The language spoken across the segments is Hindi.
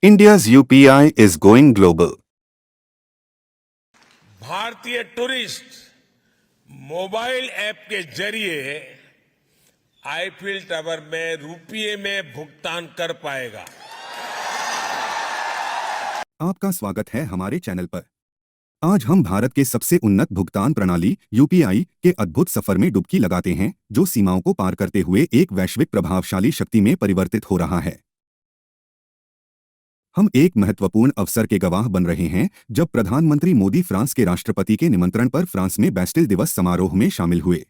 India's UPI is going global. भारतीय टूरिस्ट मोबाइल ऐप के जरिए आईफिल टावर में रुपये में भुगतान कर पाएगा। आपका स्वागत है हमारे चैनल पर। आज हम भारत के सबसे उन्नत भुगतान प्रणाली यूपीआई के अद्भुत सफर में डुबकी लगाते हैं, जो सीमाओं को पार करते हुए एक वैश्विक प्रभावशाली शक्ति में परिवर्तित हो रहा है। हम एक महत्वपूर्ण अवसर के गवाह बन रहे हैं जब प्रधानमंत्री मोदी फ्रांस के राष्ट्रपति के निमंत्रण पर फ्रांस में बैस्टिल दिवस समारोह में शामिल हुए।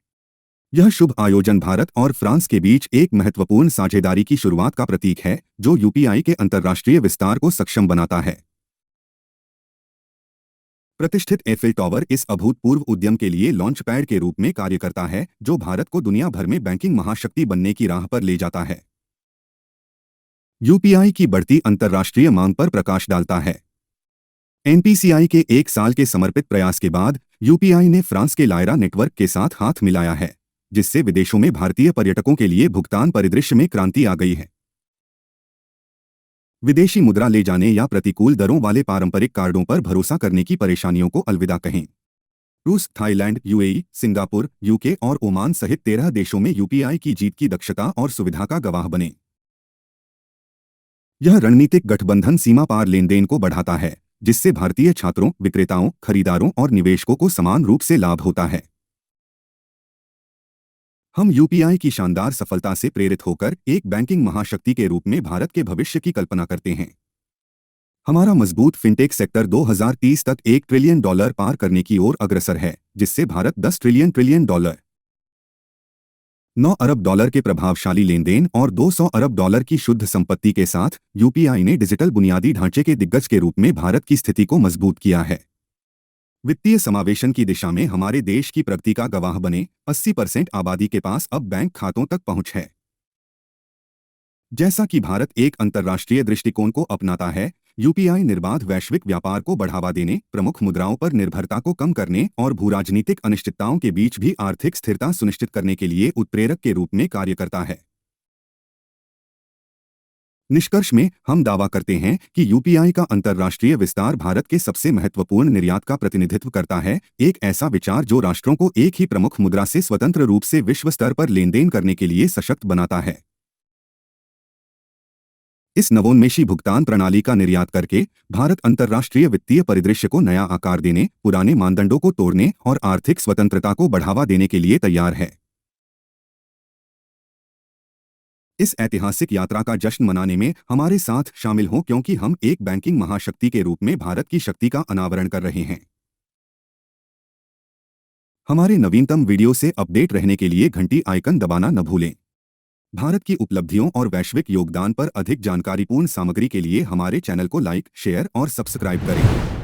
यह शुभ आयोजन भारत और फ्रांस के बीच एक महत्वपूर्ण साझेदारी की शुरुआत का प्रतीक है, जो यूपीआई के अंतर्राष्ट्रीय विस्तार को सक्षम बनाता है। प्रतिष्ठित एफिल टावर इस अभूतपूर्व उद्यम के लिए लॉन्च पैड के रूप में कार्य करता है, जो भारत को दुनिया भर में बैंकिंग महाशक्ति बनने की राह पर ले जाता है। यूपीआई की बढ़ती अंतर्राष्ट्रीय मांग पर प्रकाश डालता है। एनपीसीआई के एक साल के समर्पित प्रयास के बाद यूपीआई ने फ्रांस के लायरा नेटवर्क के साथ हाथ मिलाया है, जिससे विदेशों में भारतीय पर्यटकों के लिए भुगतान परिदृश्य में क्रांति आ गई है। विदेशी मुद्रा ले जाने या प्रतिकूल दरों वाले पारंपरिक कार्डों पर भरोसा करने की परेशानियों को अलविदा कहें। रूस, थाईलैंड, यूएई, सिंगापुर, यूके और ओमान सहित 13 देशों में यूपीआई की जीत की दक्षता और सुविधा का गवाह बने। यह रणनीतिक गठबंधन सीमा पार लेनदेन को बढ़ाता है, जिससे भारतीय छात्रों, विक्रेताओं, खरीदारों और निवेशकों को समान रूप से लाभ होता है। हम यूपीआई की शानदार सफलता से प्रेरित होकर एक बैंकिंग महाशक्ति के रूप में भारत के भविष्य की कल्पना करते हैं। हमारा मजबूत फिनटेक सेक्टर 2030 तक $1 ट्रिलियन पार करने की ओर अग्रसर है, जिससे भारत $10 ट्रिलियन, $9 अरब के प्रभावशाली लेनदेन और $200 अरब की शुद्ध संपत्ति के साथ यूपीआई ने डिजिटल बुनियादी ढांचे के दिग्गज के रूप में भारत की स्थिति को मजबूत किया है। वित्तीय समावेशन की दिशा में हमारे देश की प्रगति का गवाह बने। 80% आबादी के पास अब बैंक खातों तक पहुंच है। जैसा कि भारत एक अंतर्राष्ट्रीय दृष्टिकोण को अपनाता है, यूपीआई निर्बाध वैश्विक व्यापार को बढ़ावा देने, प्रमुख मुद्राओं पर निर्भरता को कम करने और भूराजनीतिक अनिश्चितताओं के बीच भी आर्थिक स्थिरता सुनिश्चित करने के लिए उत्प्रेरक के रूप में कार्य करता है। निष्कर्ष में हम दावा करते हैं कि यूपीआई का अंतर्राष्ट्रीय विस्तार भारत के सबसे महत्वपूर्ण निर्यात का प्रतिनिधित्व करता है, एक ऐसा विचार जो राष्ट्रों को एक ही प्रमुख मुद्रा से स्वतंत्र रूप से विश्व स्तर पर लेनदेन करने के लिए सशक्त बनाता है। इस नवोन्मेषी भुगतान प्रणाली का निर्यात करके भारत अंतर्राष्ट्रीय वित्तीय परिदृश्य को नया आकार देने, पुराने मानदंडों को तोड़ने और आर्थिक स्वतंत्रता को बढ़ावा देने के लिए तैयार है। इस ऐतिहासिक यात्रा का जश्न मनाने में हमारे साथ शामिल हों, क्योंकि हम एक बैंकिंग महाशक्ति के रूप में भारत की शक्ति का अनावरण कर रहे हैं। हमारे नवीनतम वीडियो से अपडेट रहने के लिए घंटी आइकन दबाना न भूलें। भारत की उपलब्धियों और वैश्विक योगदान पर अधिक जानकारीपूर्ण सामग्री के लिए हमारे चैनल को लाइक, शेयर और सब्सक्राइब करें।